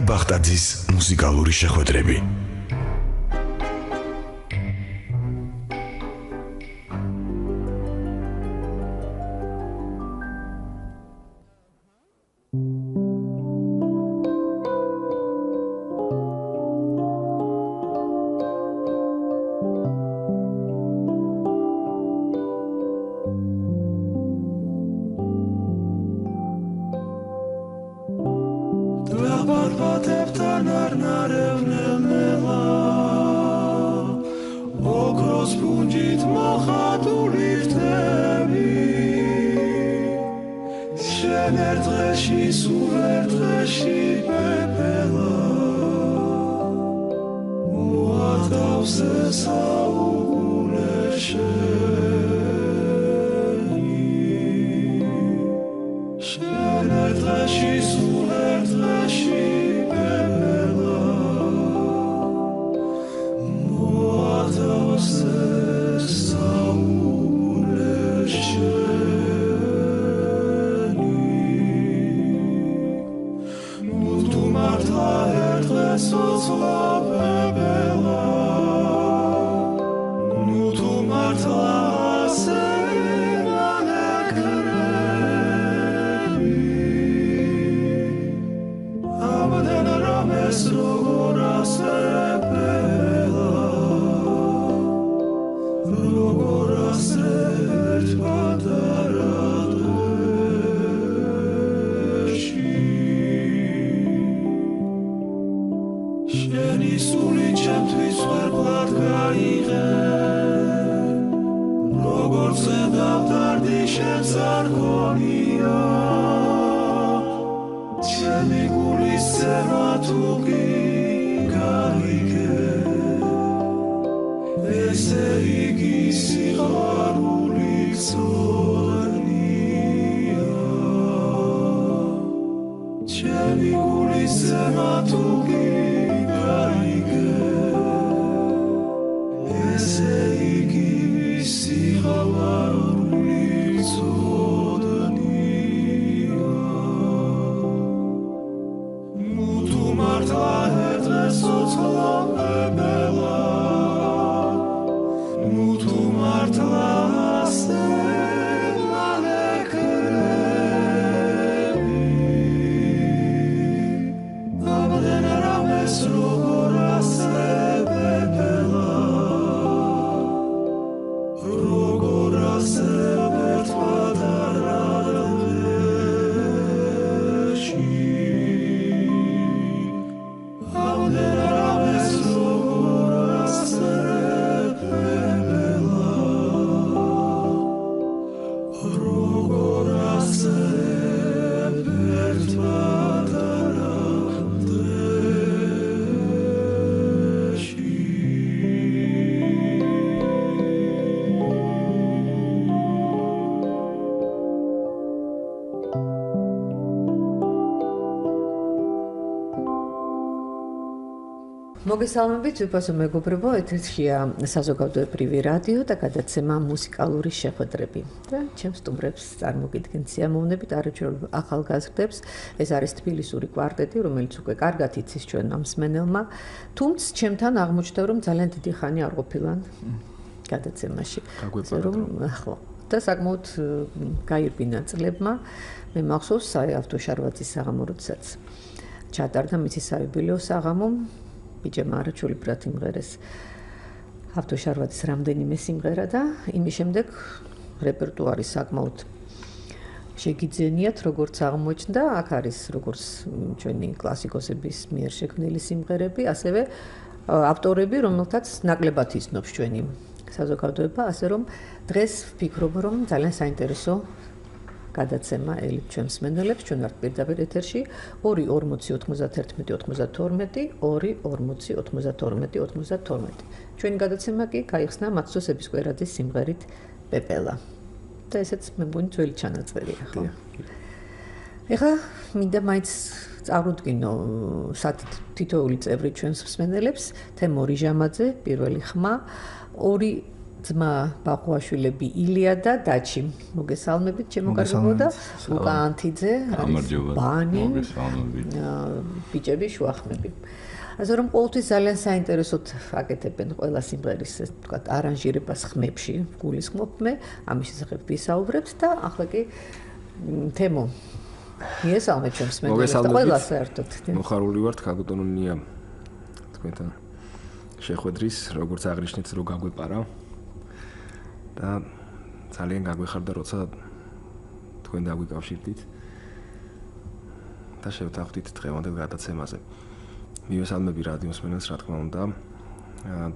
მია ბახტაძის მუსიკალური შეხვედრები. მოგესალმებით, ვიფასო მეგობრებო, ეთერშია საზოგადოებრივი რადიო და გადაცემა მუსიკალური შეხვედრები. და ჩემს სტუმრებს წარმოგიდგენთ სიამოვნებით არაჩვეულებრივ ახალგაზრდებს. ეს არის თბილისური კვარტეტი, რომელიც უკვე კარგად იცის ჩვენმა მსმენელმა, თუმცა ჩემთან აღმოჩნდა, რომ ძალიან დიდი ხანი არ ყოფილან გადაცემაში. ხო. და საკმაოდ გაირბინა წლებმა. მე მახსოვს საერთო შარვაძის საღამო, როდესაც ჩატარდა მისი საიუბილეო საღამო. ბიჭებმა არაჩვეულებრივად იმღერეს ავტოშარვაძის რამდენიმე სიმღერა და იმის შემდეგ რეპერტუარი საკმაოდ შეგიძენიათ, როგორც აღმოჩნდა, აქ არის როგორც ჩვენი კლასიკოსების მიერ შექმნილი სიმღერები, ასევე ავტორები, რომელთაც ნაკლებად იცნობს ჩვენი საზოგადოება, ასე რომ დღეს ვფიქრობ, რომ ძალიან საინტერესო გადაცემა ელიფ ჩვენს მსმენელებს, ჩვენ ვართ პირდაპირ ეთერში 2-40-90-11-92. ჩვენი გადაცემა კი გაიხსნა მაცდოსების კვერაძის სიმღერით პეპელა. და ესეც მე მგონი ძველი ჩანაწერია, ხო? ეხლა მინდა მაინც წარუდგინო თითოეული წევრი ჩვენს მსმენელებს, თემო რიჟამაძე, პირველი ხმა, ორი ძმა ბაყუაშვილები ილია და დაჩი. მოგესალმებით ჩემო კარგებო და ლუკა ანთიძე, ბანი, ბიჭები შუახმები. ასე რომ ყოველთვის ძალიან საინტერესოდ აკეთებენ ყველა სიმღერის ეს თქვათ არანჟირებას ხმებში, გულისხმობ მე, ამის შესახებ ვისაუბრებთ და ახლა კი თემო მიესალმეთ ჩვენს მეგობრებს და ყველას საერთოდ. მოხარული ვართ კაგუტონია თქვენთან შეხვედრის, როგორც აღნიშნეთ, რო გაგვეპარა და ძალიან გაგვეხარდა, როცა თქვენ დაგვიკავშირდით და შევთანხმდით დღევანდელ გადაცემაზე. მივესალმები რადიოს მსმენელს, რა თქმა უნდა,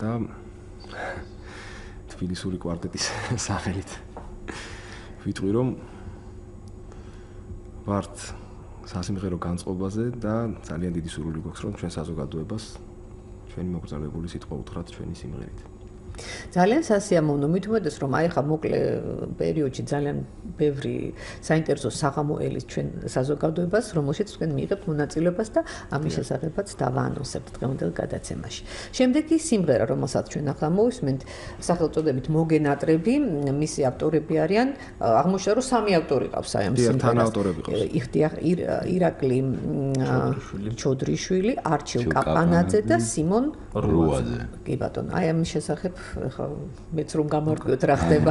და თბილისური კვარტეტის სახელით ვიტყვი, რომ ვართ სასიმღერო განწყობაზე და ძალიან დიდი სურვილი გვაქვს, რომ ჩვენ საზოგადოებას ჩვენი მოგზაურებული სიტყვა უთხრათ ჩვენი სიმღერით. ძალიან სასიამოვნო, მით უმეტეს რომ აი ხა მოკლე პერიოდში ძალიან ბევრი საინტერესო საღამო ელის ჩვენ საზოგადოებას, რომელშიც თქვენ მიიღებთ მონაწილეობას და ამის შესახებაც დავაანონსებთ დღევანდელ გადაცემაში. შემდეგი სიმღერა, რომელსაც ჩვენ ახლა მოვისმენთ, სახელწოდებით მოგენატრები, მისი ავტორები არიან, აღმოჩნდა რომ სამი ავტორი ყავს აი ამ სიმღერას. ირაკლი ჩოდრიშვილი, არჩილ კაპანაძე და სიმონ რუაძე. კი ბატონო, აი ამის შესახებ ხა მეც რომ გამარკვიოთ რა ხდება.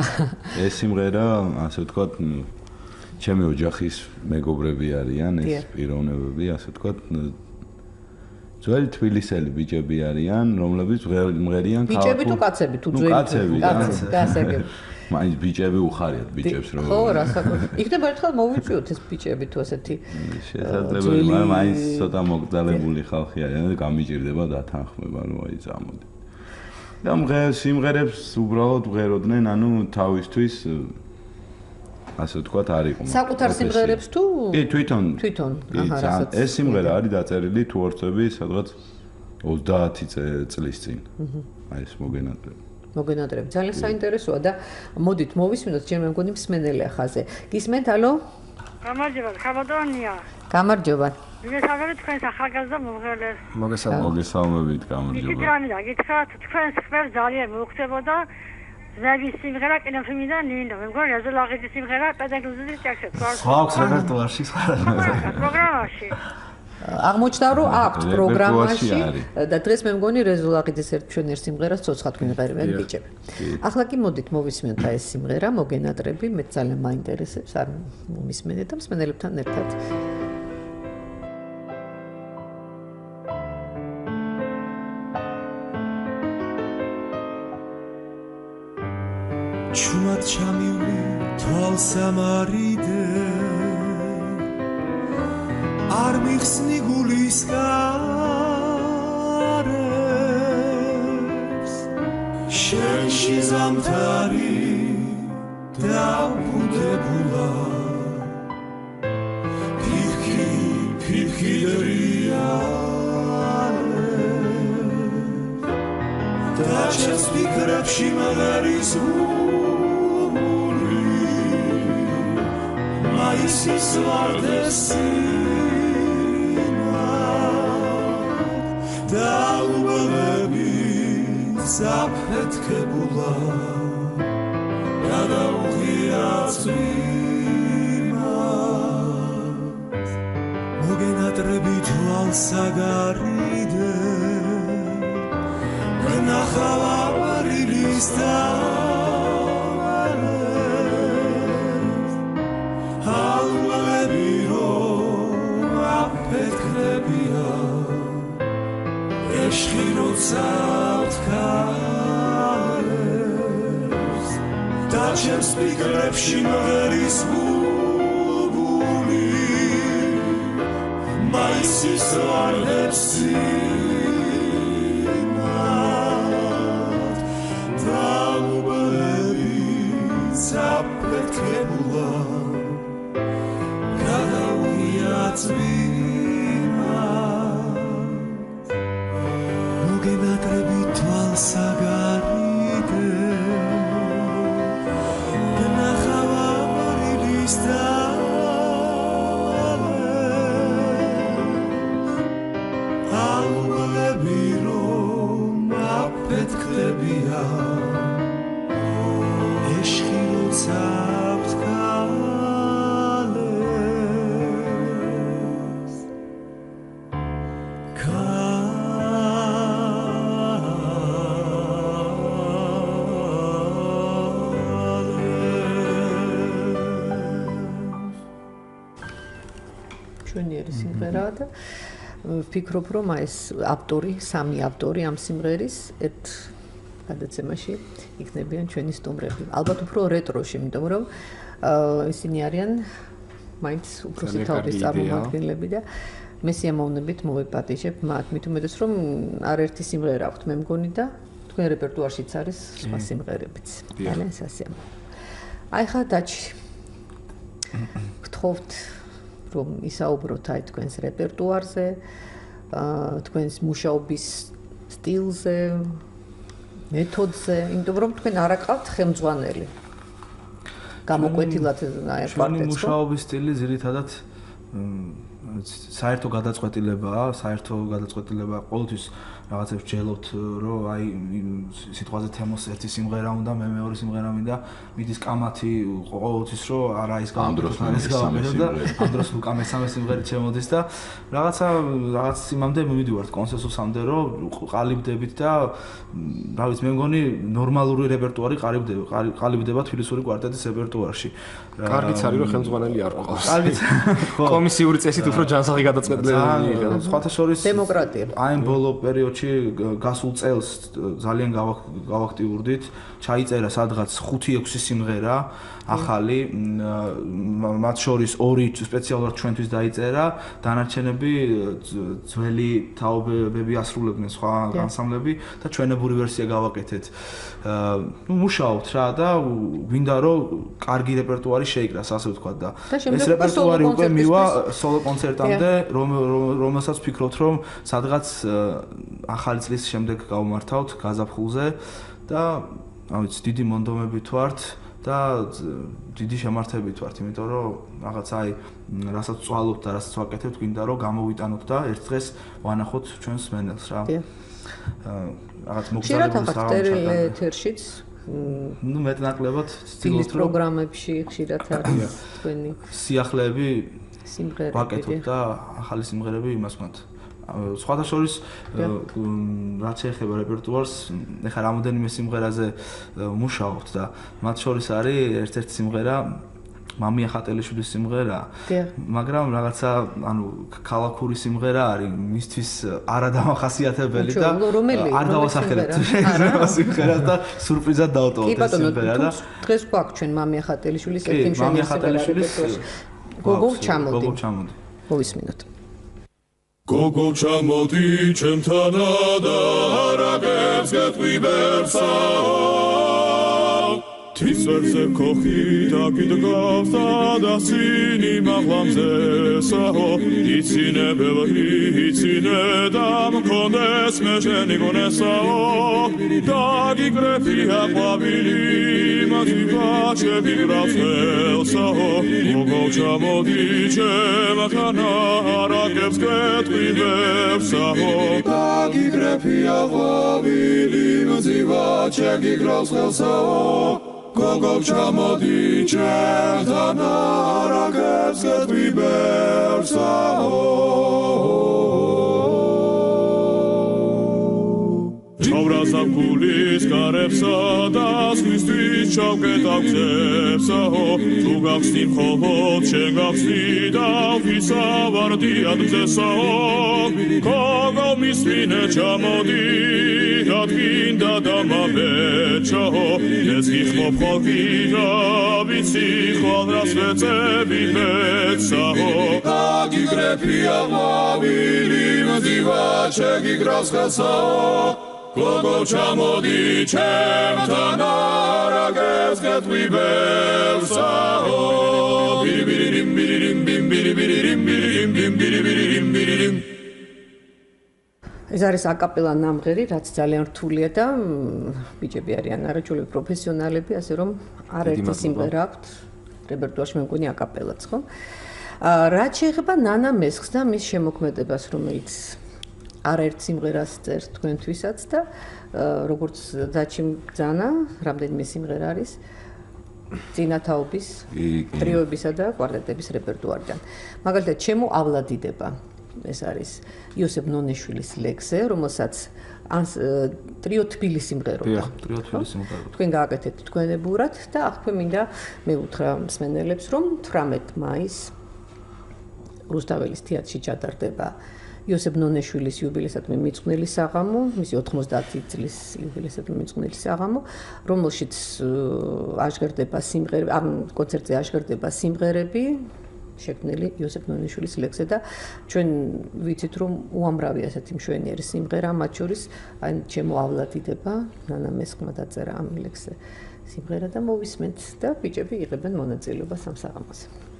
ეს სიმღერა, ასე ვთქვათ, ჩემი ოჯახის მეგობრები არიან, ეს პიროვნებები, ასე ვთქვათ, ძველი თბილისელი ბიჭები არიან, რომლებიც მღერიან ქალაქურ. ბიჭები თუ კაცები, თუ ძველი კაცები, გასაგებ. მაინც ბიჭები უხარიათ ბიჭებს რომ. ხო, რა საკუთარ. იქნება ერთხელ მოვიწვიოთ ეს ბიჭები თუ ასეთი. შესაძლებელი, მაგრამ მაინც ცოტა მოგზალებული ხალხი არიან და გამიჭირდება დათანხმება, რომ აი წამოდი. და სიმღერებს უბრალოდ ვღეროდნენ, ანუ თავისთვის ასე ვთქვათ, არ იყო. საკუთარ სიმღერებს თუ? კი, თვითონ. აჰა, რასაც. ეს სიმღერა არის დაწერილი თუორცები სადღაც 30 წლის წინ. აი ეს მოგენატრები. მოგენატრები. ძალიან საინტერესოა და მოდით მოვისმინოთ ჩემ მეგონი მსმენელი ახაზე. გისმენთ, ალო? გამარჯობა, ხაბადონია. გამარჯობა. მოგესალმებით თქვენს ახალგაზრდა მომღერლებს. მოგესალმებით, გამარჯობა. იცით რა მინდა გითხრათ, თქვენს ხმებს ძალიან მოხდებოდა ზების სიმღერა კინოფილმიდან ნინო. მე მგონი რეზოლაღიძის სიმღერა პედაგოგიზმის ჭერში. აქვს რეპერტუარში პროგრამაში. აღმოჩნდა რომ აქვთ პროგრამაში და დღეს მე მგონი რეზოლაღიძის ჩვენ ერთ სიმღერას ცოცხლად გვინღერებენ ბიჭები. ახლა კი მოდით მოვისმენთ აი ეს სიმღერა მოგენატრები, მე ძალიან მაინტერესებს, არ მომისმენეთ და მსმენელებთან ერთად. ჩუმად ჩამივლი თვალსამარიდე არ მიხსნი გულის გარებს შენში ზამთარი დაბუდებულა ფიფხი დრიანებს და ჩემს ფიქრებში მღერის მაისის ვარდესინა და უბლები საფეთქებულა გადაუღია წვიმას მოგენატრები თვალსაგარიდე ვნახავა ბრილის და და ჩემს ფიქრებში მღერის ბულბული მაისის ვარდესინად და უბლები საფეთქებულა გადაუღია წვიმას მოგენატრები თვალსაგარიდე ვნახავა ბრილის და აუღლები რომ აფეთქებია ჩვენიერი სიმღერაა და ვფიქრობ, რომ ეს სამი ავტორი ამ სიმღერის ერთ გადაცემაში იქნებიან ჩვენი სტუმრები. ალბათ უფრო რეტროში, იმიტომ რომ ისინი არიან მაინც უფროსი თაობის წარმომადგენლები და მე სიამოვნებით მოვეპატიჟებ მათ, მით უმეტეს რომ არაერთი სიმღერა აქვთ მე მგონი და თქვენ რეპერტუარშიც არის სხვა სიმღერებიც. ძალიან სასიამოვნო. აი ხა დაჩი გთხოვთ რომ ისაუბროთ აი თქვენს რეპერტუარზე, თქვენს მუშაობის სტილზე, მეთოდზე, იმიტომ რომ თქვენ არ აყავთ ხელმძღვანელი. გამოკვეთილად აი ჩვენი მუშაობის სტილი ძირითადად საერთო გადაწყვეტილებაა, ყოველთვის რაღაცებს ვჯელობთ, რომ აი სიტყვაზე თემოს ერთი სიმღერა უნდა, მე მეორე სიმღერა მინდა, მიდის კამათი ყოველთვის რომ არა ის გავაკეთოთ და ამ დროს უკა მესამე სიმღერით შემოდის და რაღაც იმამდე მივიდივართ კონსენსუსამდე, რომ ყალიბდებით და რა ვიცი, მე მგონი ნორმალური რეპერტუარი ყალიბდება თბილისური კვარტეტის რეპერტუარში. კარგიც არის რომ ხელმძღვანელი არ ყავს. კარგიც. ხო, წესით უფრო ჯანსაღი გადაწყვეტილება მიიღება. სხვათა შორის დემოკრატია. აი ბოლო პერიოდში გასულ წელს ძალიან გავაქტიურდით, ჩაიწერა სადღაც 5-6 სიმღერა ახალი, მათ შორის 2 სპეციალურად ჩვენთვის დაიწერა, დანარჩენები ძველი თაობები ასრულებდნენ სხვა ანსამბლები და ჩვენებური ვერსია გავაკეთეთ. მუშაობთ რა და გვინდა რომ კარგი რეპერტუარი შეიკრას, ასე ვთქვათ და ეს რეპერტუარი უკვე მივა სოლო კონცერტამდე, რომელსაც ვფიქრობთ რომ სადღაც ახალი წლის შემდეგ გავმართავთ გაზაფხულზე და რა ვიცი, დიდი მონდომებით ვართ და დიდი შემართებით ვართ, იმიტომ რომ რაღაც აი რასაც წვალობთ და რასაც ვაკეთებთ, გვინდა რომ გამოვიტანოთ და ერთ დღეს ვანახოთ ჩვენს მენელს რა. რაღაც მოგზაურობის ეთერშიც მეტნაკლებად სტილის პროგრამებში ხშირად არის თქვენი სიახლეები სიმღერები ვაკეთოთ და ახალი სიმღერები იმას ვქნათ. სხვათა შორის რაც შეეხება რეპერტუარს, ეხლა რამოდენიმე სიმღერაზე მუშაობთ და მათ შორის არის ერთ-ერთი სიმღერა მამია ხატელიშვილის სიმღერა, მაგრამ რაღაცა ანუ ქალაქური სიმღერა არის, მისთვის არადამახასიათებელი და არ დავასახელებ ეს სიმღერა და სურპრიზად დავტოვოთ ეს სიმღერა და დღეს გვაქვს ჩვენ მამია ხატელიშვილის ერთი მამია ხატელიშვილის გოგო ჩამოდი. მოვისმინოთ. გოგო ჩამოდი ჩემთანა და რაგებს გეტყვიბებსაო თისერზე ქოხი დაგიდგავს და სინი მაღლამზესაო იცინე და მქონდეს მე შენი გონესაო დაგიგრეფია ყვავილი მათიბაჩები გრაფელსაო გოგო ჩამოდი ჩემთანა რაგებს გეტყვიბებსაო დაგიგრეფია ყვავილი მათიბაჩები გრაფელსაო გოგო ჩამოდი ჩემთანა რაგებს გეტყვიბებსაო ჩავრასავ გულის გარებსა და სხვისთვის ჩავკეტავ გზებსაო თუ გახსნი მხოლოდ შენ გახსნი და ვისავარდი ადგზესაო გოგო მისმინე ჩამოდი გინდა და მაბეჭაო ეს გიხმობ ხოლმე და ვიცი ხოლმე ვეწები მეცაო დაგიგრეფია ყვავილი მძივა შეგიგრავს ხელსაო გოგო ჩამოდი ჩემთანა რაგებს გეტყვიბებსაო ბირიბირიმ ბირიბირიმ ბირიბირიმ ბირიბირიმ ბირიბირიმ ეს არის აკაპელა ნამღერი, რაც ძალიან რთულია და ბიჭები არიან არაჩვეული პროფესიონალები, ასე რომ არაერთი სიმღერა აქვთ რეპერტუარში, მე მგონი აკაპელაც, ხო? რაც შეეხება ნანა მესხს და მის შემოქმედებას, რომელიც არაერთ სიმღერას წერს თქვენთვისაც და როგორც დაჩიმ ძანა, რამდენიმე სიმღერა არის, წინათაობის ტრიოებისა და კვარტეტების რეპერტუარიდან. მაგალითად, ჩემო ავლადიდება ეს არის იოსებ ნონიშვილის ლექსზე, რომელსაც ტრიო თბილისი სიმღერობდა. ტრიო თბილისი სიმღერობდა. თქვენ გააკეთეთ თქვენებურად და ახლა მინდა მე უთხრა მსმენელებს, რომ 18 მაისს რუსთაველის თეატრში ჩატარდება იოსებ ნონიშვილის იუბილეისადმი მიძღვნილი საღამო, მისი 90 წლის იუბილეისადმი მიძღვნილი საღამო, რომელშიც აღჟღერდება სიმღერები, ამ კონცერტზე აღჟღერდება სიმღერები შექმნილი იოსებ ნონიშვილის ლექსზე და ჩვენ ვიცით რომ უამრავი ასეთი მშვენიერი სიმღერა მათ შორის აი ჩემო ავლადიდება ნანა მესხმა დაწერა ამ ლექსზე სიმღერა და მოვისმენთ და ბიჭები იღებენ მონაწილეობას ამ საღამოზე.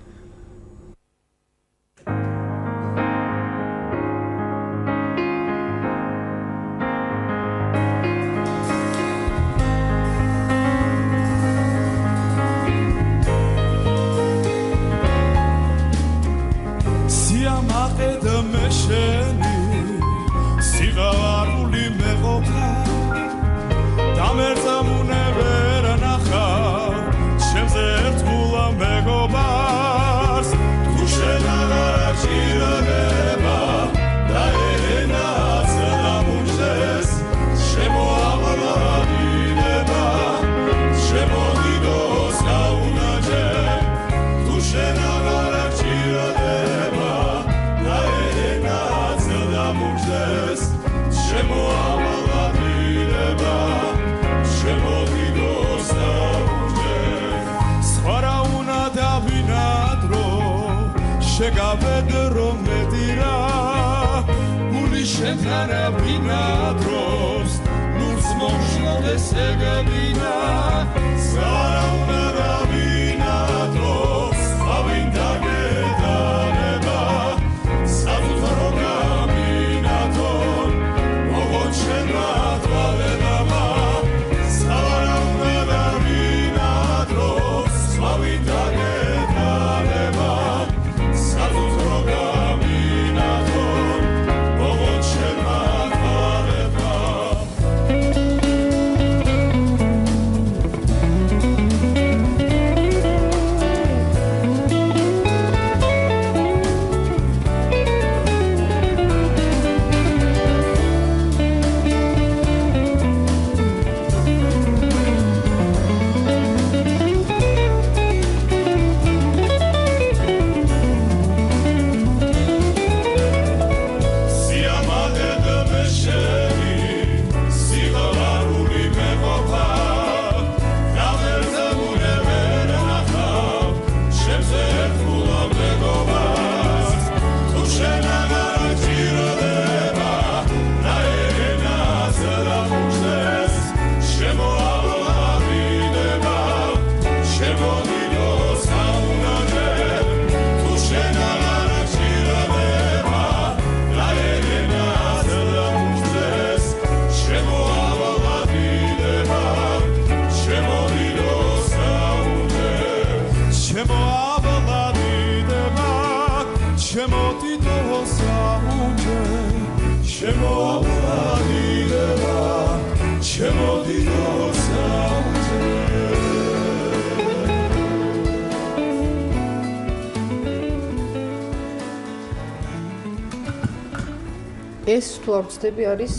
ეს თუ არ ვცდები არის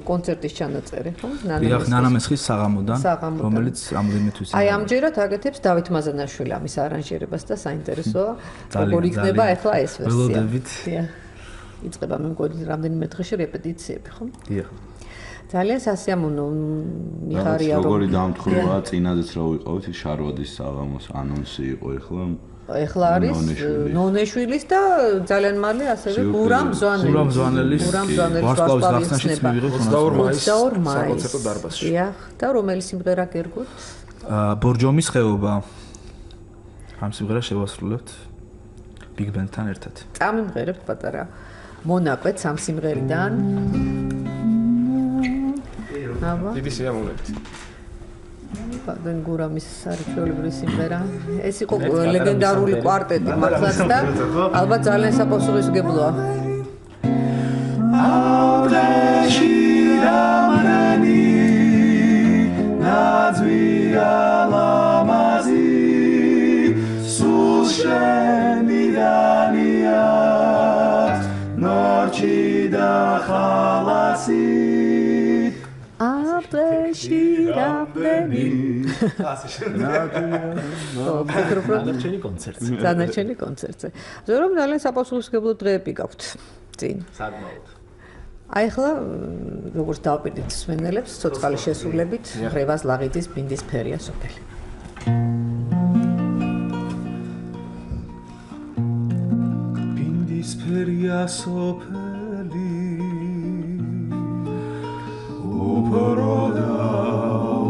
კონცერტის ჩანაწერი, ხო? ნანა მესხის საღამოდან, რომელიც ამდენი თვის. აი ამჯერად აკეთებს დავით მაზანაშვილი ამის არანჟირებას და საინტერესოა, როგორ იქნება ახლა ეს ვერსია. ველოდებით. იწყება მე მგონი რამდენიმე დღეში რეპეტიციები, ხო? დიახ. ძალიან სასიამოვნო მიხარია რომ როგორი დამთხრობა წინაზეც რა ვიყავით შარვადის საღამოს ანონსი იყო ეხლა არის ნონეშვილის და ძალიან მალე ასევე გურამ ზვანელის ვარსკვლავის გახსნაშიც მივიღეთ 22 მაისს საკონცერტო დარბაზში. დიახ და რომელი სიმღერა გერგოთ? ბორჯომის ხეობა. ამ სიმღერას შევასრულებთ ბიგ ბენდთან ერთად. წამიმღერებთ პატარა მონაკვეთს ამ სიმღერიდან. დიდი სიამოვნებით. ბადენ გურამის სარჩეულებრივი სიმღერა. ეს იყო ლეგენდარული კვარტეტი მართლაც და ალბათ ძალიან საპასუხისმგებლოა. ნაძვია ლამაზი დღეში რამდენი დანარჩენი კონცერტზე. დანარჩენი კონცერტზე. ზოგადად ძალიან საპასუხისმგებლო დღეები გაქვთ წინ. საგმაოდ. აი ახლა როგორც დავპირდით მსმენელებს ცოცხალი შესრულებით რევაზ ლაღიძის ბინდის ფერია სოფელი. ბინდის ფერია სოფელი უფრო და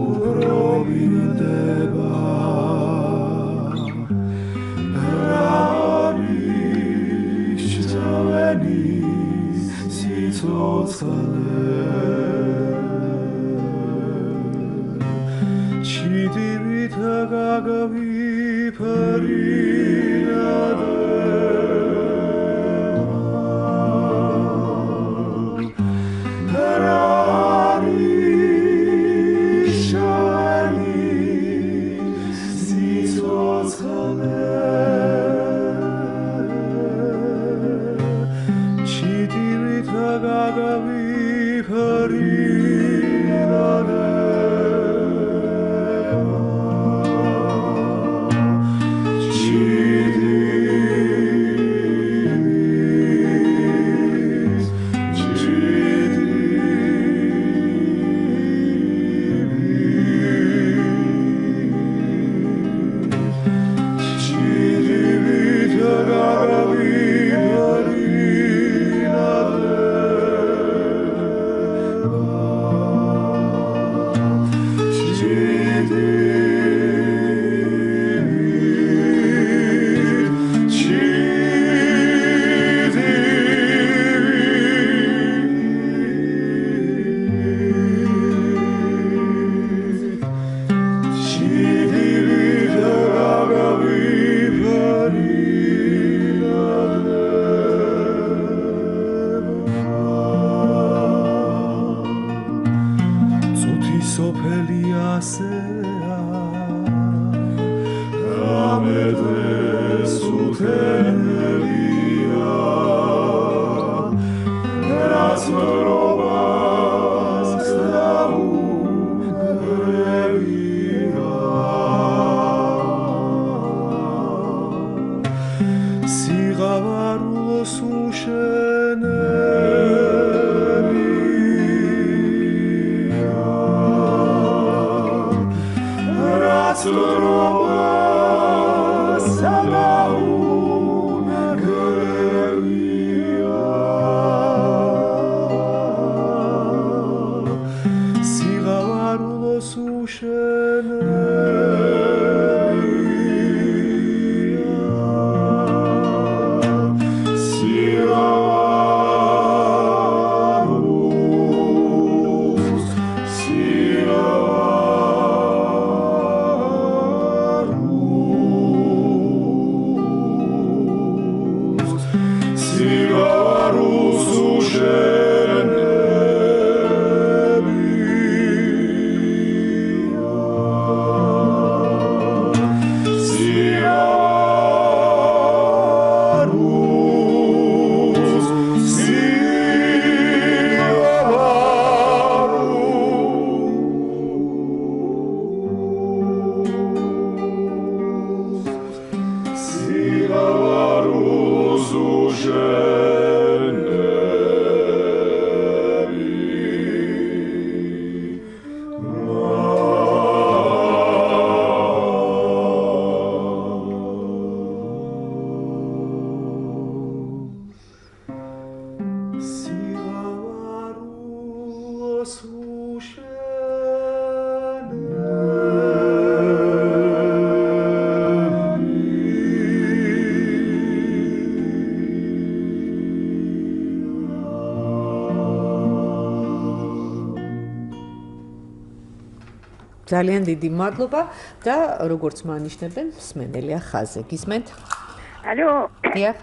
უფრო მინდება არის ჩვენი ჩიდივით ძალიან დიდი მადლობა და როგორც მანიშნებენ მსმენელია ხაზე. გისმენთ? ალო. დიახ.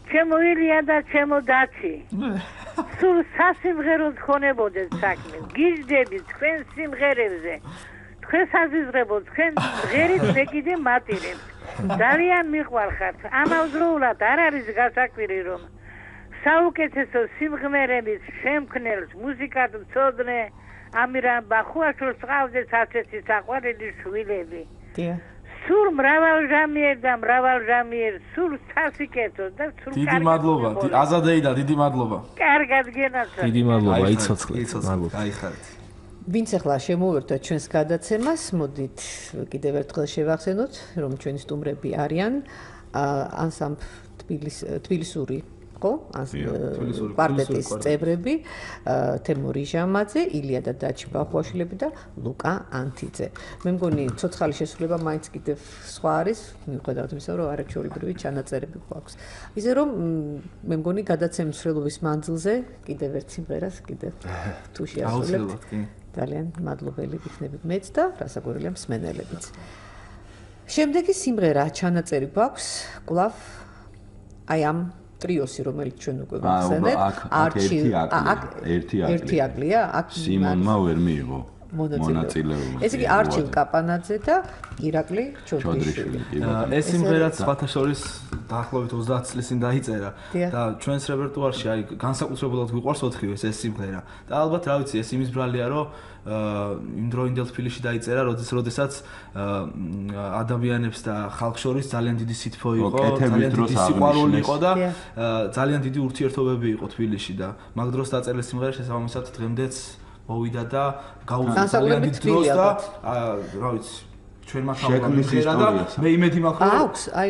ჩემო ილია და ჩემო დაცი. სულ სასიმღეროდ ხონებოდეს საქმე. გიждდები თქვენ სიმღერებზე. თქვენ საზიზღებოდ თქვენ ღერით მეკიდე მატირებს. ძალიან მიყვარხართ. ამავდროულად არ არის გასაკვირი რომ საუკეთესო სიმღერების შემქმნელს მუსიკად მცოდნე ამირან ბახუაშვილს ყავდეს ასეთი საყვარელი შვილები. სულ მრავალჟამიერ და მრავალჟამიერ, სულ სასიკეთო და სულ კარგად. დიდი მადლობა, აზადეიდა, დიდი მადლობა. კარგად გენაცვალე. დიდი მადლობა, იცოცხლე. მადლობა, გაიხარეთ. ვინც ახლა შემოვერთვათ ჩვენს გადაცემას, მოდით კიდევ ერთხელ შევახსენოთ, რომ ჩვენი სტუმრები არიან ანსამბლ თბილისური ხო? კვარტეტის წევრები, თემური ჟამაძე, ილია და დაჩი ბახუაშვილები და ლუკა ანთიძე. მე მგონი ცოცხალი შესრულება მაინც კიდევ სხვა არის, მიუხედავად იმისა, რომ არაჩვეულებრივი ჩანაწერები გვაქვს. ისე რომ მე მგონი გადაცემის მსვლელობის მანძილზე კიდევ ერთ სიმღერას კიდევ თუ შეასრულებთ. ძალიან მადლობელი ვიქნებით მეც და რასაკვირველია მსმენელებიც. შემდეგი სიმღერა ჩანაწერი გვაქვს კვლავ აი ამ ტრიოსი, რომელიც ჩვენ უკვე ვახსენეთ, ერთი აკლია, აქ სიმონმა ვერ მიიღო მონაწილეობა. ეს იგი არჩილ კაპანაძე და ირაკლი ჩოდრიშვილი. ეს სიმღერაც სხვათა შორის დაახლოებით 30 წლის წინ დაიწერა და ჩვენს რეპერტუარში აი განსაკუთრებულად გვიყვარს ოთხივე ეს სიმღერა. და ალბათ რა ვიცი, ეს იმის ბრალია, რომ იმ დროინდელ თბილისში დაიწერა, როდესაც ადამიანებს და ხალხს შორის ძალიან დიდი სითბო იყო, ძალიან დიდი სიყვარული იყო და ძალიან დიდი ურთიერთობები იყო თბილისში და მაგ დროს დაწერილი სიმღერა შესაბამისად დღემდეც მოვიდა და გაუძლო ძალიან დიდ დროს და რა ვიცი ჩვენმა შექმნის და მე იმედი მაქვს აქვს აი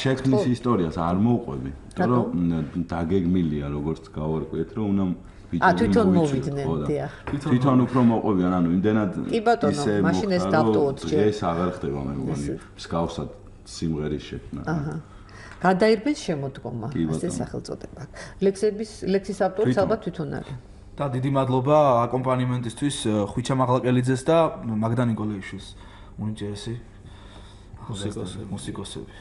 შექმნის ისტორიას არ მოვყვები, იმიტომ დაგეგმილია როგორც გავარკვიეთ, რომ უნდა თვითონ მოვიდნენ, დიახ. თვითონ უფრო მოყვებიან, ანუ იმდენად ისე მაშინ ეს დავტოვოთ ჯერ. ეს აღარ ხდება, მე მგონი, მსგავსად სიმღერის შექმნა. გადაირბეს შემოდგომა, ასე სახელწოდება. ლექსის ავტორიც ალბათ თვითონ არის. და დიდი მადლობა აკომპანიმენტისთვის ხვიჩა მაღლაკელიძეს და მაგდა ნიკოლაიშვილს. უნიჭერესი მუსიკოსები.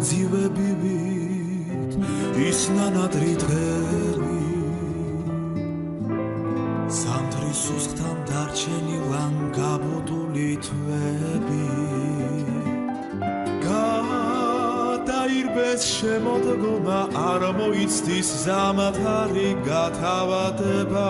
ძივებივით ის ნანადრი დღები სამდრის უსხთან დარჩენი ლანგაბოდული თვები გადაირბეს შემოდგომა არ მოიცდის ზამათარი გათავადება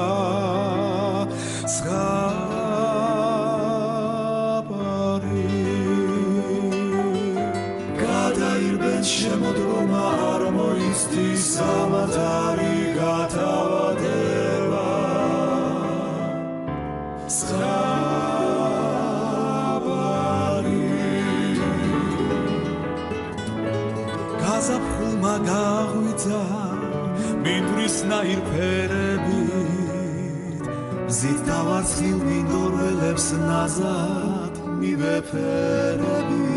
შემოდგომა არ მოიცდის ზამათარი გათავადება ზღაბარი გაზაფხულმა გაღვიძა მინდვრისნაირ ფერებით მზით დავარცხილ მინდორველებს ნაზად მივეფერები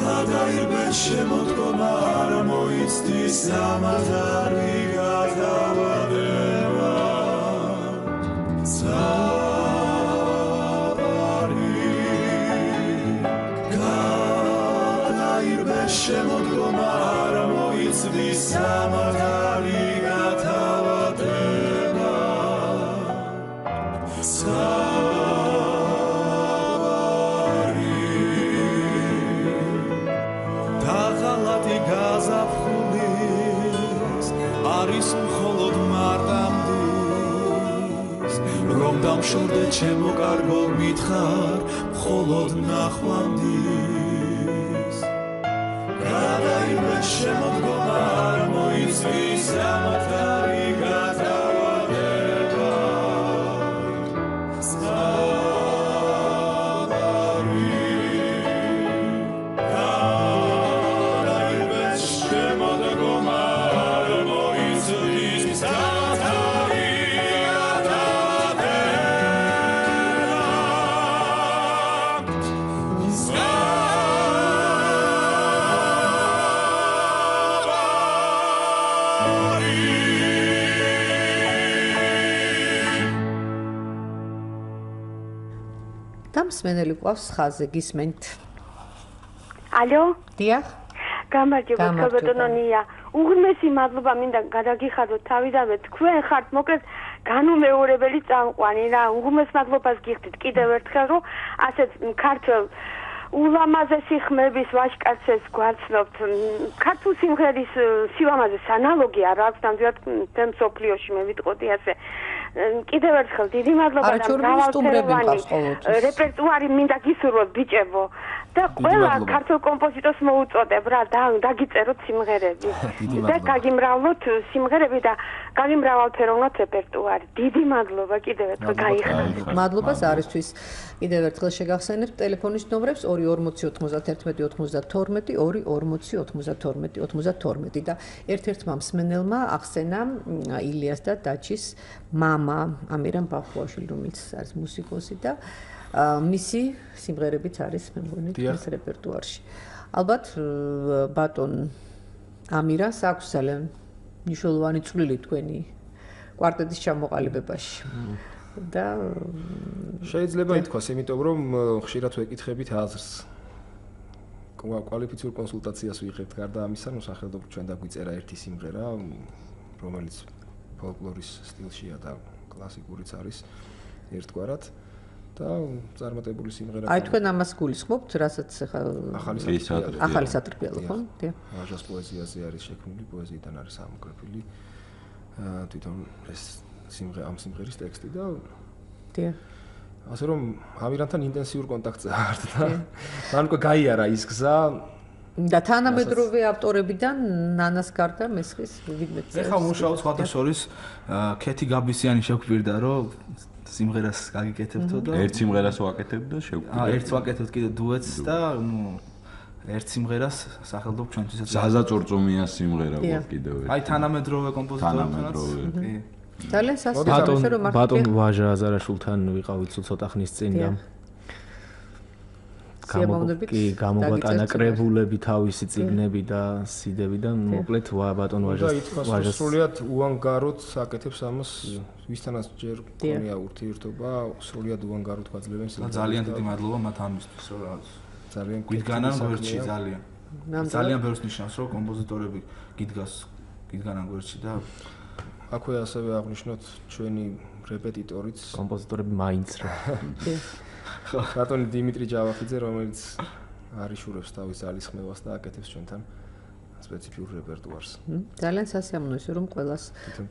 გადაირბეს შემოდგომა არ მოიცდის ზამათარი გათავადება ზღაბარი გადაირბეს შემოდგომა არ მოიცდის ზამათარი გათავადება გაზაფხულის არის მხოლოდ მარტამდის რომ დამშორდე ჩემო კარგო მითხარ მხოლოდ ნახვამდის გადაირბეს შემოდგომა არ მოიცდის ზამათარი გათავადება Sorry მსმენელი გვყავს ხაზზე, გისმენთ. ალო? დიახ. გამარჯობა, ქალბატონია. უღრმესი მადლობა მინდა გადაგიხადოთ თავიდანვე თქვენ ხართ მოკლედ განუმეორებელი წამყვანი რა. უღრმეს მადლობას გიხდით კიდევ ერთხელ რომ ასეთ ქართულ ულამაზესი ხმების ვაჟკაცებს გვაცნობთ. ქართულ სიმღერის სილამაზეს ანალოგი არ აქვს ნამდვილად თემ სოფლიოში მე ვიტყოდი ასე. კიდევ ერთხელ დიდი მადლობა და მრავალფეროვანი რეპერტუარი მინდა გისურვოთ ბიჭებო და ყველა ქართულ კომპოზიტორს მოუწოდებ რა დაგიწეროთ სიმღერები და გაგიმრავლოთ სიმღერები და გაგიმრავალფეროვნოთ რეპერტუარი. დიდი მადლობა კიდევ ერთხელ გაიხადოთ. მადლობას არისთვის კიდევ ერთხელ შეგახსენებთ ტელეფონის ნომრებს 2409192 24092 და ერთ-ერთმა მსმენელმა ახსენა ილიას და დაჩის მამა ამირან ბახუაშვილი, რომელიც არის მუსიკოსი და მისი სიმღერებიც არის მე მგონი ეს რეპერტუარში. ალბათ ბატონ ამირას აქვს ძალიან მნიშვნელოვანი წვლილი თქვენი კვარტეტის ჩამოყალიბებაში. და შეიძლება ითქვას, იმიტომ რომ ხშირად ვეკითხებით აზრს. კვალიფიციურ კონსულტაციას ვიღებთ გარდა ამისა, სახელმწიფო ჩვენ დაგვიწერა ერთი სიმღერა, რომელიც ფოლკლორის სტილშია და კლასიკურიც არის ერთგვარად და წარმატებული სიმღერა. აი თქვენ ამას გულისხმობთ, რასაც ახლა ახალი სატრიალო ხო? დიახ. ვაჟას პოეზიაზე არის შექმნილი, პოეზიიდან არის ამოკვეთილი. თვითონ ეს ამ სიმღერის ტექსტი და დიახ. ასე რომ ამირანთან ინტენსიურ კონტაქტზე ვართ და მან უკვე გაიარა ის გზა და თანამედროვე ავტორებიდან ნანას გარდა მესხის ვიდმე წერს. ეხლა მუშაობ სხვათა შორის ქეთი გაბისიანი შეგვირდა რომ სიმღერას გაგიკეთებთო და ერთ სიმღერას ვაკეთებ და შეგვირდა. ერთს ვაკეთებთ კიდე დუეტს და ერთ სიმღერას სახელმწიფო ჩვენთვისაც ზაზა წორწომია სიმღერა კიდევ ერთი. აი თანამედროვე კომპოზიტორებთან ძალიან სასწაულს რომ ბატონ ვაჟა აზარაშვილთან ვიყავით ცოტა ხნის წინ და გამოგვატანა კრებულები თავისი წიგნები და სიდები და მოკლედ ბატონ ვაჟას სრულიად უანგაროდ აკეთებს ამას ვისთანაც ჯერ გქონია ურთიერთობა სრულიად უანგაროდ გვაძლევენ სიმღერას. ძალიან დიდი მადლობა მათ ამისთვის რომ ძალიან გვიდგანან გვერდში ძალიან ბევრს ნიშნავს რომ კომპოზიტორები გიდგანან გვერდში და აქვე ასევე აღნიშნოთ ჩვენი რეპეტიტორიც კომპოზიტორები მაინც რა ბატონი დიმიტრი ჯავახიძე რომელიც არიშურებს თავის ძალისხმევას და აკეთებს ჩვენთან სპეციფიურ რეპერტუარს. ძალიან სასიამოვნო ისე რომ ყველას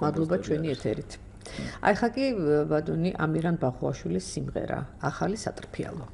მადლობა ჩვენი ეთერით. აი ხა კი ბატონი ამირან ბახუაშვილის სიმღერა ახალი სატრფიალო.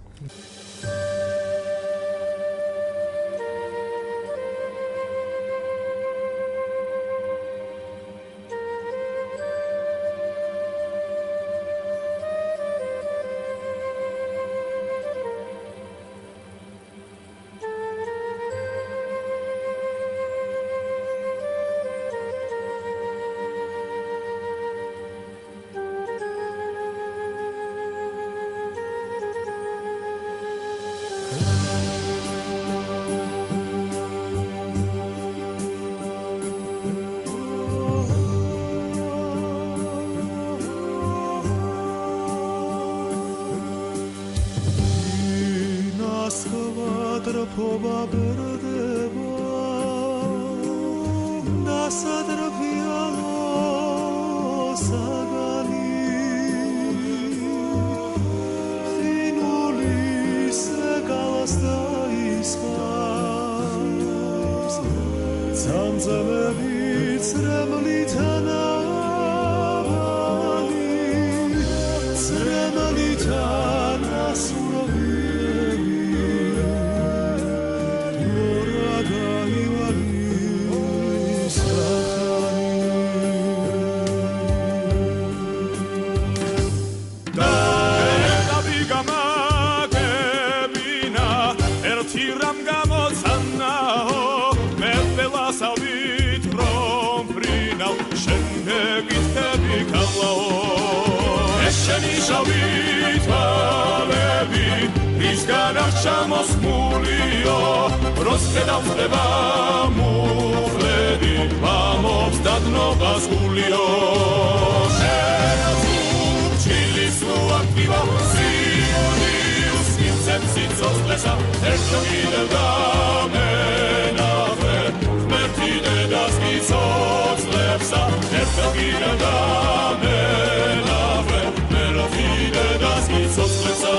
Chili, slow, activa, si, წლებსა ერთო კიდევ დამენახვე ღმერთი დედას გიცოცხლებსა ერთო კიდევ დამენახვე ღმერთი დედას გიცოცხლებსა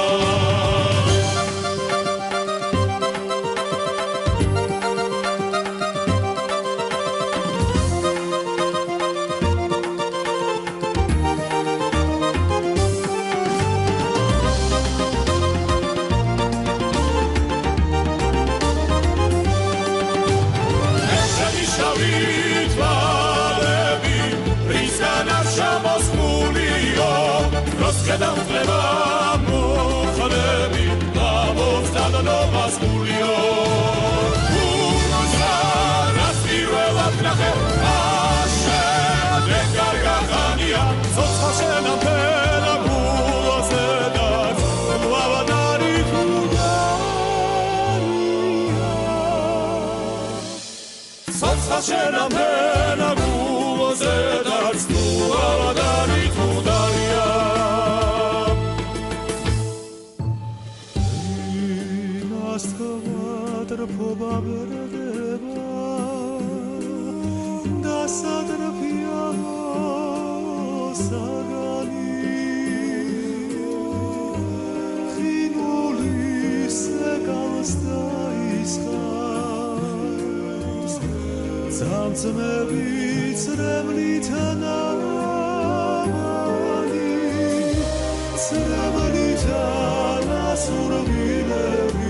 გადამწება მოხლები გამოვსტანობას გულიო გულზა რას პირველად ნახე აშენე კარგა ხანია ცოცხალ შენამფენა გულოზედაც ლავადარი თუდარია ცოცხალ შენამფენა გულოზედაც ლავადარი თუდარია Τροπობა ვერდება და სადრფია საგანი ხინულის გალსდა ისხა ძამძმები წრემლითანავანი წრემლითან ასურვილები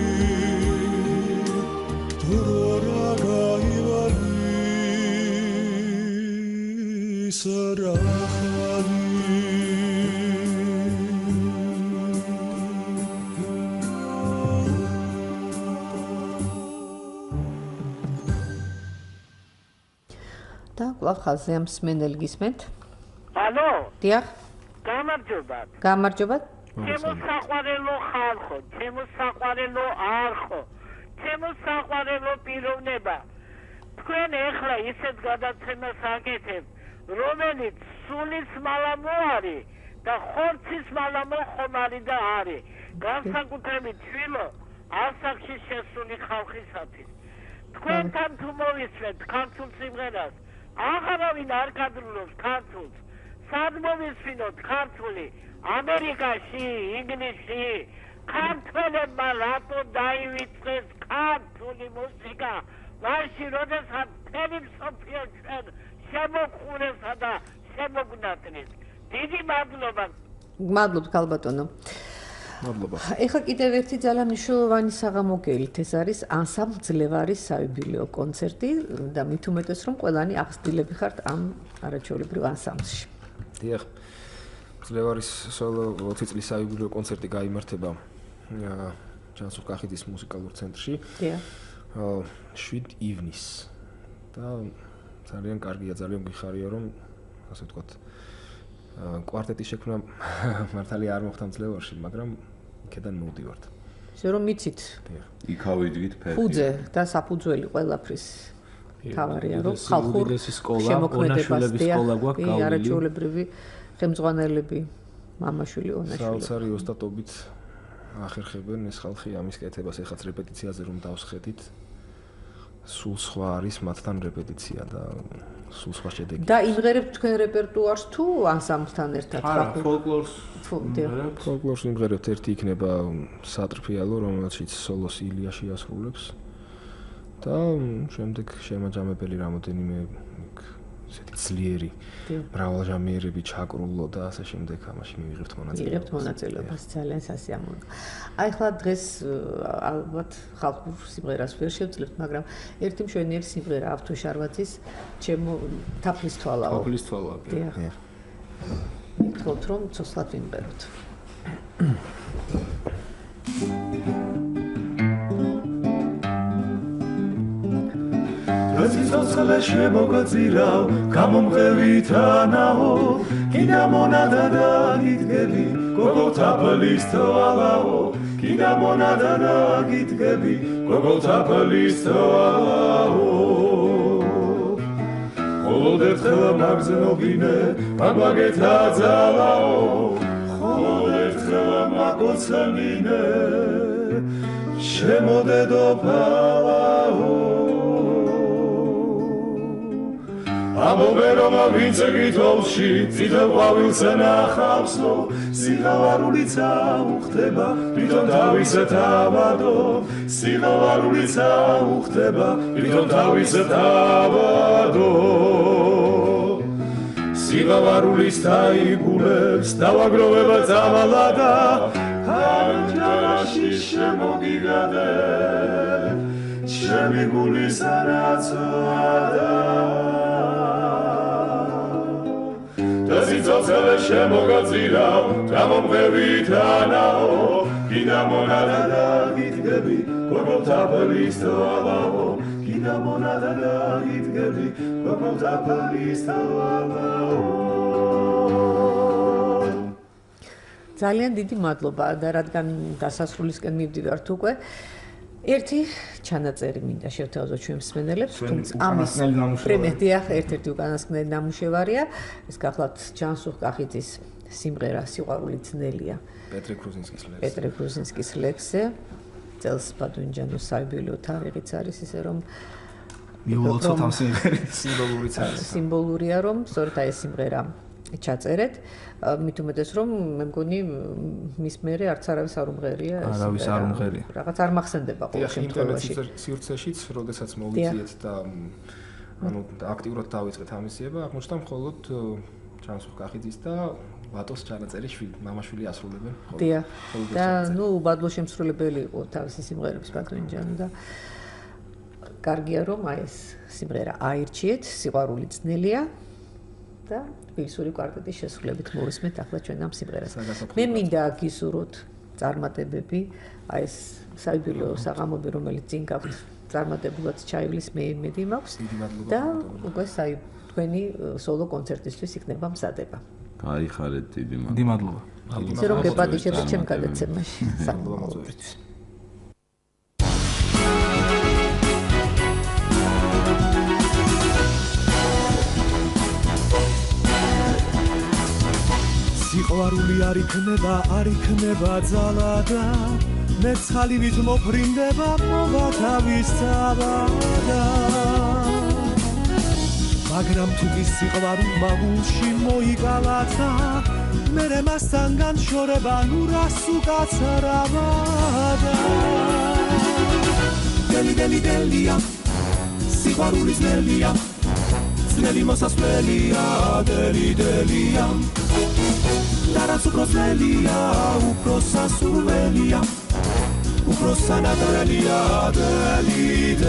და კვლავ ხაზზე ამ მსმენელი გისმენთ? ალო? დიახ. გამარჯობათ. გამარჯობათ. ჩემო საყვარელო ხალხო, ჩემო საყვარელო არხო, ჩემო საყვარელო პიროვნება. თქვენ ეხლა ისეთ გადაცემას აკეთებთ, რომელიც სულის მალამოარი და ხორცის მალამოხომარი და არის. განსაკუთრებით თვილო ასაკში შესული ხალხისათვის. თქვენთან თუ მოვისმენთ ქართულ სიმღერას, აღარავინ არ გადრულობს ქართულს. სად მოვისმინოთ ქართული? ამერიკაში, ინგლისში, ქართველებმა რატო დაივიწყეს ქართული მუსიკა? მაშინ როდესაც მთელი მსოფლიო ჩვენ შემოყურესა და შემოგნატრის. დიდი მადლობა. მადლობთ ქალბატონო. მადლობა. ეხლა კიდევ ერთი ძალიან მნიშვნელოვანი საღამო გელით, ეს არის ანსამბლ ძლევარის საიუბილეო კონცერტი და მით უმეტეს რომ ყველანი აღსtildeები ხართ ამ არაჩვეულებრივ ანსამბლში. დიახ. ძლევარის სოლო 20 წლის საიუბილეო კონცერტი გაიმართება ჯანსუღ კახეთის მუსიკალურ ცენტრში. დიახ. 7 ივნის. და ძალიან კარგია, ძალიან გიხარია რომ ასე ვთქვათ კვარტეტის შექმნა მართალი არ მოხდა ძლევარში, მაგრამ იქედან მოვდივართ. ისე რომ მიცით. იქავიდგით ფერხი. ფუძე და საფუძველი ყველაფრის თავარია რომ ხალხურ სკოლა, ონაშვილების სკოლა გვაქვს გავლილი. არაჩვეულებრივი ხელმძღვანელები, მამაშვილი ონაშვილი. საოცარი ოსტატობით ახერხებენ ეს ხალხი ამის კეთებას, ეხაც რეპეტიციაზე რომ დავსხედით. სულ სხვა არის მათთან რეპეტიცია და სულ სხვა შედეგი. და იმღერებთ თქვენ რეპერტუარს თუ ანსამბლთან ერთად? არა, ფოლკლორს. ფოლკლორს იმღერებთ, ერთი იქნება სატრფიალო, რომელშიც სოლოს ილია შეასრულებს. და შემდეგ შემაჯამებელი რამოდენიმე ესეთი ძლიერი მრავალჟამიერები ჩაკრულო და ასე შემდეგ ამაში მივიღებთ მონაწილეობას. მივიღებთ მონაწილეობას, ძალიან სასიამოვნო. აი ხლა დღეს ალბათ ხალხურ სიმღერას ვერ შევძლებთ, მაგრამ ერთი მშვენიერი სიმღერა ავთო შარვაძის ჩემო თაფლის თვალაო. თაფლის თვალაო. დიახ. მითხოთ რომ ცოცხლად ვიმღეროთ. ცოცხლე შემოგაწირავ გამომღევითანაო კიდე მონადა და გიდგები გოგო თაფლის თვალაო კიდე მონადა და გიდგები გოგო თაფლის თვალაო ხოლოდ ერთხელ მაგზნობინე მაგაგეთა ძალაო ხოლოდ ერთხელ მაგოცანინე შემოდედო ფალაო ამობე რომ ვინც გითხოვში წითელ ყვავილზე ნახავსო სიღავარულიცა უხდება თვითონ თავისე თავადო სიღავარულიცა უხდება თვითონ თავისე თავადო სიღავარულის თაიგულებს დავაგროვება წავალადა ანჯარაში შემოგიგადე ჩემი გულის არაცვადა და სიცოცხლე შემოგაწირავ გამომღევითანაო კიდა მონადა და გიდგები გოგოლთაფლის თვალაო კიდა მონადა და გიდგები გოგოლთაფლის თვალაო ძალიან დიდი მადლობა და რადგან დასასრულისკენ მივდივართ უკვე ერთი ჩანაწერი მინდა შევთავაზოთ ჩვენ მსმენელებს, თუმცა ამის პრემიერ ერთ-ერთი უკანასკნელი ნამუშევარია, ეს გახლავთ ჯანსუღ კახიძის სიმღერა სიყვარული ძნელია. პეტრე კრუზინსკის ლექსზე. წელს ბადუნჯანოს საიუბილეო თარიღიც არის, ისე რომ მიულოცოთ ამ სიმღერას სიმბოლურია რომ სწორედ აი ეს სიმღერა ჩაწერეთ. მით უმეტეს რომ მე მგონი მის მერე არც არავის არ უმღერია ეს. არავის არ უმღერია. რაღაც არ მახსენდება ყოველ შემთხვევაში. სივრცეშიც როდესაც მოვიძიეთ და ანუ აქტიურად დავიწყეთ ამისიება, აღმოჩნდა მხოლოდ ჯანსუღ კახიძის და ბატოს ჩანაწერი შვილი, მამაშვილი ასრულებენ. დიახ. და ნუ ბადლო შემსრულებელი იყო თავისი სიმღერების ბადუნჯანი და კარგია რომ აი ეს სიმღერა აირჩიეთ, სიყვარული ძნელია. და თბილისური კვარტეტის შესრულებით მოვისმენთ ახლა ჩვენ ამ სიმღერას. მე მინდა გისურვოთ წარმატებები, აი ეს საიუბილეო საღამოები, რომელიც წინ გაქვთ, წარმატებულად ჩაივლის მე იმედი მაქვს და უკვე თქვენი სოლო კონცერტისთვის იქნება მზადება. გაიხარეთ დიდი მადლობა. დიდი მადლობა. ისე რომ გეპატიჟებთ ჩემ გადაცემაში. სამმოწურით. სიყვარული არ იქნება ძალადა მე ცხალივით მოფრინდება მოვა თავის საბადა მაგრამ თუ კი სიყვარულმა გულში მოიგალაცა მერე მასთან განშორება ნუ რას უკაცრავდა დელია სიყვარული ძნელია ძნელი მოსასვლელია დელია და რაც უფრო ძნელია უფრო სასურველია უფრო სანადრელია დელია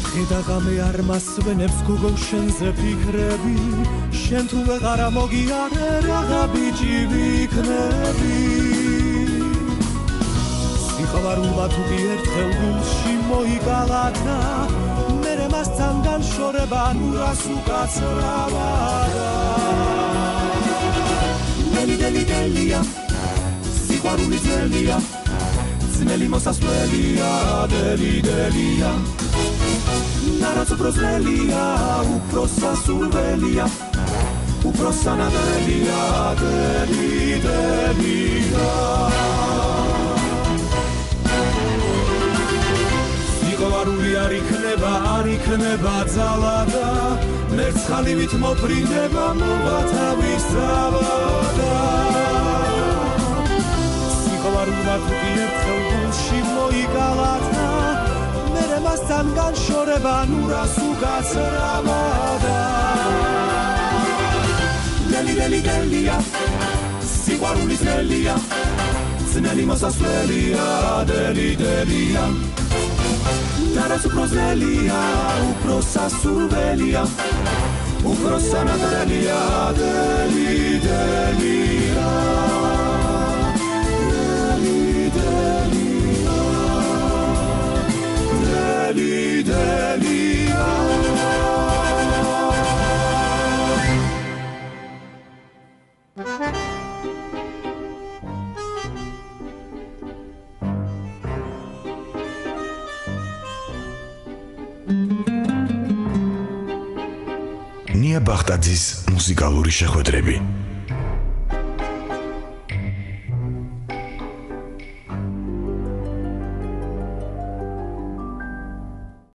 ხედაღამე არ მასვენებს გოგო შენზე ფიქრები შენ თუ ვეღარა მოგიარე რაღა ბიჭი ვიქნები სიყვარულმა თუ კი ერთხელ გულში მოიგალათა მერე მასთან განშორება ნუ რას უკაცრავდა დელია სიყვარული ძნელია ძნელი მოსასვლელია დელია და რაც უფრო ძნელია უფრო სასურველია უფრო სანადრელია დელია სიყვარული არ იქნება ძალადა მერცხალივით მოფრინდება მოვა თავის საბადა სიყვარულმა თუ კი ერთხელ გულში მოიგალათა მერე მასთან განშორება ნუ რას უკაცრავდა დელია სიყვარული ძნელია ძნელი მოსასვლელია დელია და რაც უფრო ძნელია უფრო სასურველია უფრო სანადრელია დელია ნია ბახტაძის მუსიკალური შეხვედრები